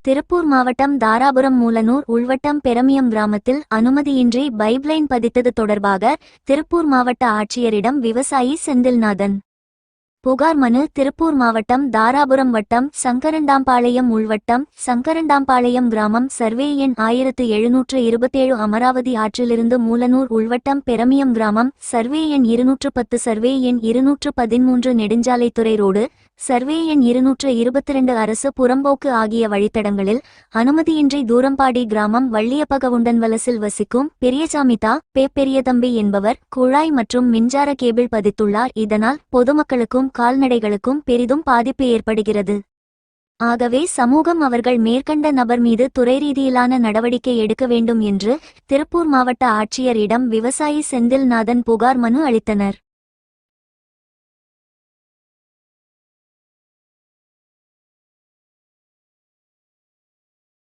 திருப்பூர் மாவட்டம் தாராபுரம் மூலனூர் உள்வட்டம் பெரமியம் கிராமத்தில் அனுமதியின்றி பைப்லைன் பதித்தது தொடர்பாக திருப்பூர் மாவட்ட ஆட்சியரிடம் விவசாயி செந்தில்நாதன் புகார் மனு. திருப்பூர் மாவட்டம் தாராபுரம் வட்டம் சங்கரண்டாம்பாளையம் உள்வட்டம் சங்கரண்டாம்பாளையம் கிராமம் சர்வே எண் 1727 அமராவதி ஆற்றிலிருந்து மூலனூர் உள்வட்டம் பெரமியம் கிராமம் சர்வே எண் 210 சர்வே எண் 213 நெடுஞ்சாலைத்துறை ரோடு சர்வே எண் 222 அரசு புறம்போக்கு ஆகிய வழித்தடங்களில் அனுமதியின்றி தூரம்பாடி கிராமம் வள்ளியப்பகவுண்டன்வலசில் வசிக்கும் பெரியசாமிதா பெரியதம்பி என்பவர் குழாய் மற்றும் மின்சார கேபிள் பதித்துள்ளார். இதனால் பொதுமக்களுக்கும் கால்நடைகளுக்கும் பெரிதும் பாதிப்பு ஏற்படுகிறது. ஆகவே சமூகம் அவர்கள் மேற்கண்ட நபர் மீது துறை ரீதியிலான நடவடிக்கை எடுக்க வேண்டும் என்று திருப்பூர் மாவட்ட ஆட்சியரிடம் விவசாயி செந்தில்நாதன் புகார் மனு அளித்தனர்.